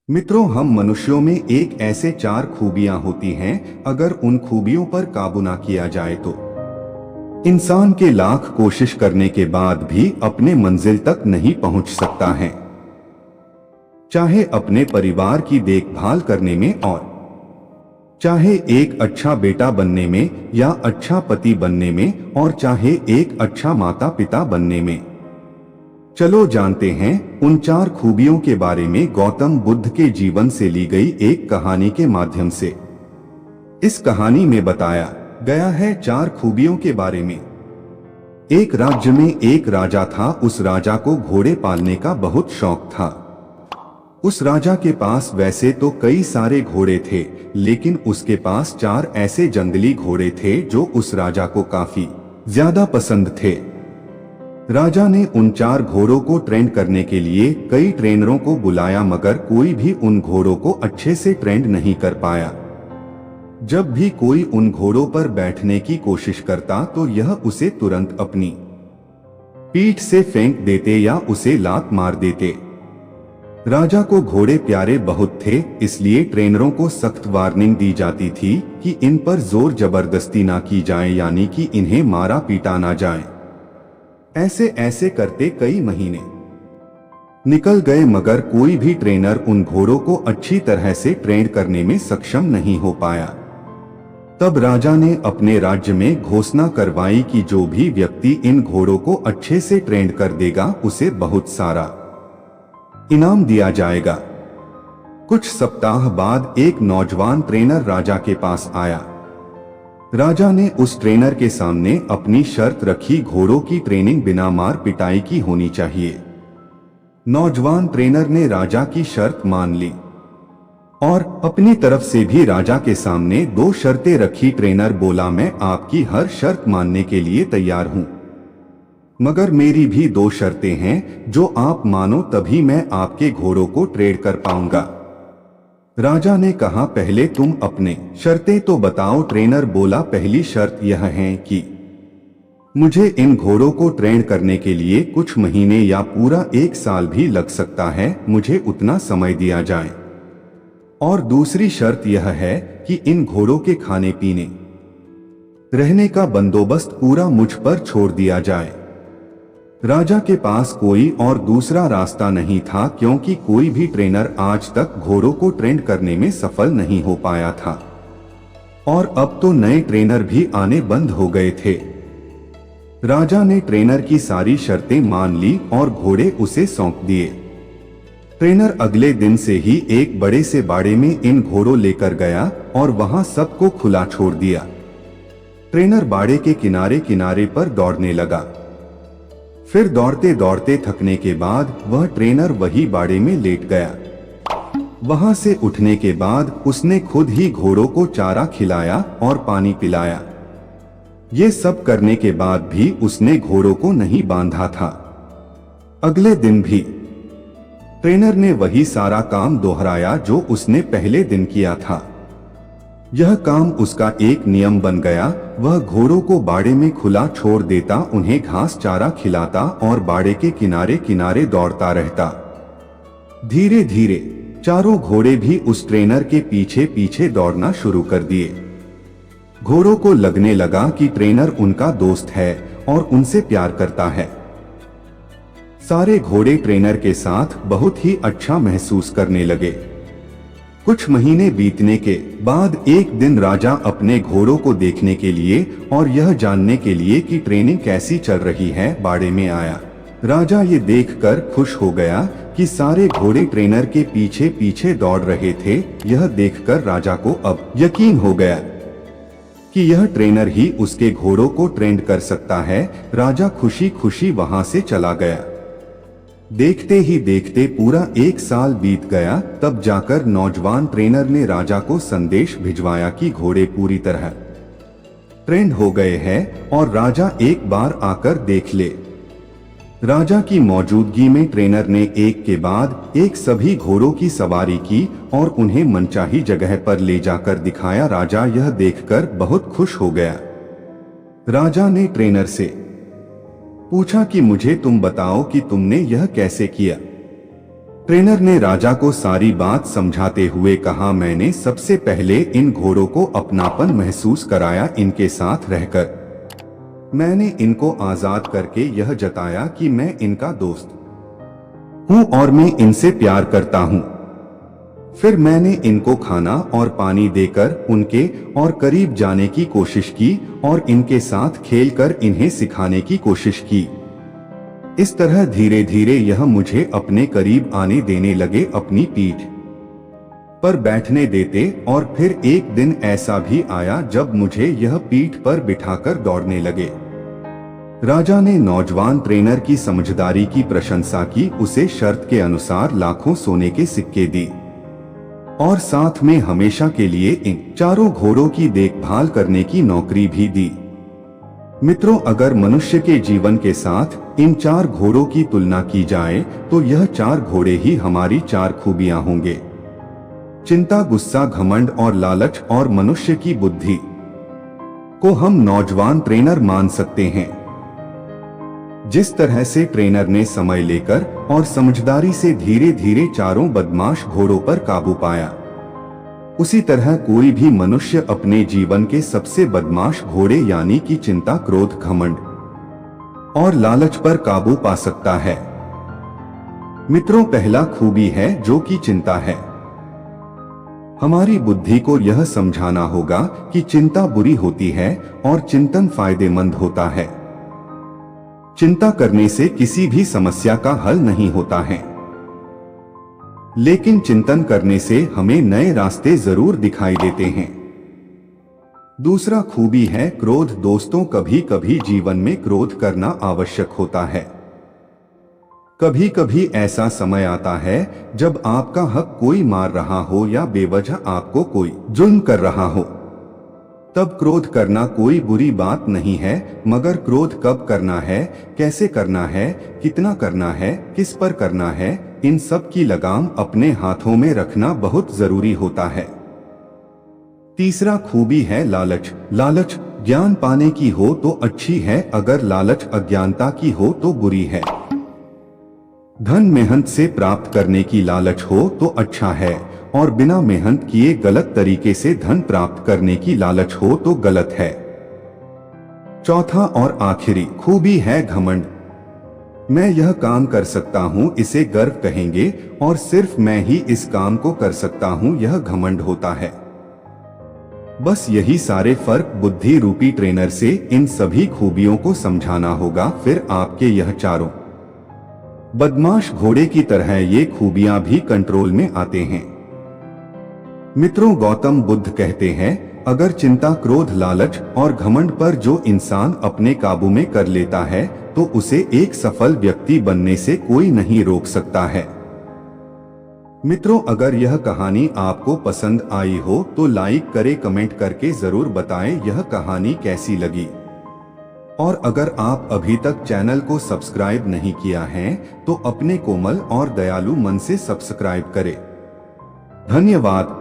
मित्रों, हम मनुष्यों में एक ऐसे 4 खूबियां होती हैं, अगर उन खूबियों पर काबू ना किया जाए तो इंसान के लाख कोशिश करने के बाद भी अपने मंजिल तक नहीं पहुंच सकता है। चाहे अपने परिवार की देखभाल करने में, और चाहे एक अच्छा बेटा बनने में या अच्छा पति बनने में, और चाहे एक अच्छा माता पिता बनने में। चलो जानते हैं उन 4 खूबियों के बारे में गौतम बुद्ध के जीवन से ली गई एक कहानी के माध्यम से। इस कहानी में बताया गया है 4 खूबियों के बारे में। एक राज्य में एक राजा था। उस राजा को घोड़े पालने का बहुत शौक था। उस राजा के पास वैसे तो कई सारे घोड़े थे, लेकिन उसके पास 4 ऐसे जंगली घोड़े थे जो उस राजा को काफी ज्यादा पसंद थे। राजा ने उन 4 घोड़ों को ट्रेन करने के लिए कई ट्रेनरों को बुलाया, मगर कोई भी उन घोड़ों को अच्छे से ट्रेन नहीं कर पाया। जब भी कोई उन घोड़ों पर बैठने की कोशिश करता तो यह उसे तुरंत अपनी पीठ से फेंक देते या उसे लात मार देते। राजा को घोड़े प्यारे बहुत थे, इसलिए ट्रेनरों को सख्त वार्निंग दी जाती थी कि इन पर जोर जबरदस्ती ना की जाए, यानी कि इन्हें मारा पीटा ना जाए। ऐसे ऐसे करते कई महीने निकल गए, मगर कोई भी ट्रेनर उन घोड़ों को अच्छी तरह से ट्रेन करने में सक्षम नहीं हो पाया। तब राजा ने अपने राज्य में घोषणा करवाई कि जो भी व्यक्ति इन घोड़ों को अच्छे से ट्रेन कर देगा उसे बहुत सारा इनाम दिया जाएगा। कुछ सप्ताह बाद एक नौजवान ट्रेनर राजा के पास आया। राजा ने उस ट्रेनर के सामने अपनी शर्त रखी, घोड़ों की ट्रेनिंग बिना मार पिटाई की होनी चाहिए। नौजवान ट्रेनर ने राजा की शर्त मान ली और अपनी तरफ से भी राजा के सामने 2 शर्तें रखी। ट्रेनर बोला, मैं आपकी हर शर्त मानने के लिए तैयार हूं, मगर मेरी भी 2 शर्तें हैं, जो आप मानो तभी मैं आपके घोड़ों को ट्रेन कर पाऊंगा। राजा ने कहा, पहले तुम अपने शर्तें तो बताओ। ट्रेनर बोला, पहली शर्त यह है कि मुझे इन घोड़ों को ट्रेन करने के लिए कुछ महीने या पूरा 1 साल भी लग सकता है, मुझे उतना समय दिया जाए। और दूसरी शर्त यह है कि इन घोड़ों के खाने पीने रहने का बंदोबस्त पूरा मुझ पर छोड़ दिया जाए। राजा के पास कोई और दूसरा रास्ता नहीं था, क्योंकि कोई भी ट्रेनर आज तक घोड़ों को ट्रेन करने में सफल नहीं हो पाया था, और अब तो नए ट्रेनर भी आने बंद हो गए थे। राजा ने ट्रेनर की सारी शर्तें मान ली और घोड़े उसे सौंप दिए। ट्रेनर अगले दिन से ही एक बड़े से बाड़े में इन घोड़ों लेकर गया और वहां सबको खुला छोड़ दिया। ट्रेनर बाड़े के किनारे किनारे पर दौड़ने लगा। फिर दौड़ते दौड़ते थकने के बाद वह ट्रेनर वही बाड़े में लेट गया। वहां से उठने के बाद उसने खुद ही घोड़ों को चारा खिलाया और पानी पिलाया। ये सब करने के बाद भी उसने घोड़ों को नहीं बांधा था। अगले दिन भी ट्रेनर ने वही सारा काम दोहराया जो उसने पहले दिन किया था। यह काम उसका एक नियम बन गया। वह घोड़ों को बाड़े में खुला छोड़ देता, उन्हें घास चारा खिलाता और बाड़े के किनारे किनारे दौड़ता रहता। धीरे धीरे चारों घोड़े भी उस ट्रेनर के पीछे पीछे दौड़ना शुरू कर दिए। घोड़ों को लगने लगा कि ट्रेनर उनका दोस्त है और उनसे प्यार करता है। सारे घोड़े ट्रेनर के साथ बहुत ही अच्छा महसूस करने लगे। कुछ महीने बीतने के बाद एक दिन राजा अपने घोड़ों को देखने के लिए और यह जानने के लिए कि ट्रेनिंग कैसी चल रही है, बाड़े में आया। राजा ये देखकर खुश हो गया कि सारे घोड़े ट्रेनर के पीछे पीछे दौड़ रहे थे। यह देखकर राजा को अब यकीन हो गया कि यह ट्रेनर ही उसके घोड़ों को ट्रेन कर सकता है। राजा खुशी खुशी वहां से चला गया। देखते ही देखते पूरा 1 साल बीत गया। तब जाकर नौजवान ट्रेनर ने राजा को संदेश भिजवाया कि घोड़े पूरी तरह ट्रेंड हो गए हैं और राजा एक बार आकर देख ले। राजा की मौजूदगी में ट्रेनर ने एक के बाद एक सभी घोड़ों की सवारी की और उन्हें मनचाही जगह पर ले जाकर दिखाया। राजा यह देखकर बहुत खुश हो गया। राजा ने ट्रेनर से पूछा कि मुझे तुम बताओ कि तुमने यह कैसे किया। ट्रेनर ने राजा को सारी बात समझाते हुए कहा, मैंने सबसे पहले इन घोड़ों को अपनापन महसूस कराया। इनके साथ रहकर मैंने इनको आजाद करके यह जताया कि मैं इनका दोस्त हूं और मैं इनसे प्यार करता हूं। फिर मैंने इनको खाना और पानी देकर उनके और करीब जाने की कोशिश की और इनके साथ खेलकर इन्हें सिखाने की कोशिश की। इस तरह धीरे धीरे यह मुझे अपने करीब आने देने लगे, अपनी पीठ पर बैठने देते। और फिर एक दिन ऐसा भी आया जब मुझे यह पीठ पर बिठाकर दौड़ने लगे। राजा ने नौजवान ट्रेनर की समझदारी की प्रशंसा की, उसे शर्त के अनुसार लाखों सोने के सिक्के दी और साथ में हमेशा के लिए इन चारों घोड़ों की देखभाल करने की नौकरी भी दी। मित्रों, अगर मनुष्य के जीवन के साथ इन 4 घोड़ों की तुलना की जाए तो यह 4 घोड़े ही हमारी 4 खूबियां होंगे। चिंता, गुस्सा, घमंड और लालच और मनुष्य की बुद्धि को हम नौजवान ट्रेनर मान सकते हैं। जिस तरह से ट्रेनर ने समय लेकर और समझदारी से धीरे धीरे चारों बदमाश घोड़ों पर काबू पाया, उसी तरह कोई भी मनुष्य अपने जीवन के सबसे बदमाश घोड़े यानी कि चिंता, क्रोध, घमंड और लालच पर काबू पा सकता है। मित्रों, पहला खूबी है जो कि चिंता है। हमारी बुद्धि को यह समझाना होगा कि चिंता बुरी होती है और चिंतन फायदेमंद होता है। चिंता करने से किसी भी समस्या का हल नहीं होता है, लेकिन चिंतन करने से हमें नए रास्ते जरूर दिखाई देते हैं। दूसरा खूबी है क्रोध। दोस्तों, कभी कभी जीवन में क्रोध करना आवश्यक होता है। कभी कभी ऐसा समय आता है जब आपका हक कोई मार रहा हो या बेवजह आपको कोई जुल्म कर रहा हो। तब क्रोध करना कोई बुरी बात नहीं है, मगर क्रोध कब करना है, कैसे करना है, कितना करना है, किस पर करना है, इन सब की लगाम अपने हाथों में रखना बहुत जरूरी होता है। तीसरा खूबी है लालच। लालच ज्ञान पाने की हो तो अच्छी है, अगर लालच अज्ञानता की हो तो बुरी है। धन मेहनत से प्राप्त करने की लालच हो तो अच्छा है, और बिना मेहनत किए गलत तरीके से धन प्राप्त करने की लालच हो तो गलत है। चौथा और आखिरी खूबी है घमंड। मैं यह काम कर सकता हूँ, इसे गर्व कहेंगे, और सिर्फ मैं ही इस काम को कर सकता हूँ, यह घमंड होता है। बस यही सारे फर्क बुद्धि रूपी ट्रेनर से इन सभी खूबियों को समझाना होगा, फिर आपके यह चारों बदमाश घोड़े की तरह ये खूबियां भी कंट्रोल में आते हैं। मित्रों, गौतम बुद्ध कहते हैं, अगर चिंता, क्रोध, लालच और घमंड पर जो इंसान अपने काबू में कर लेता है तो उसे एक सफल व्यक्ति बनने से कोई नहीं रोक सकता है। मित्रों, अगर यह कहानी आपको पसंद आई हो तो लाइक करें, कमेंट करके जरूर बताएं यह कहानी कैसी लगी। और अगर आप अभी तक चैनल को सब्सक्राइब नहीं किया है तो अपने कोमल और दयालु मन से सब्सक्राइब करें। धन्यवाद।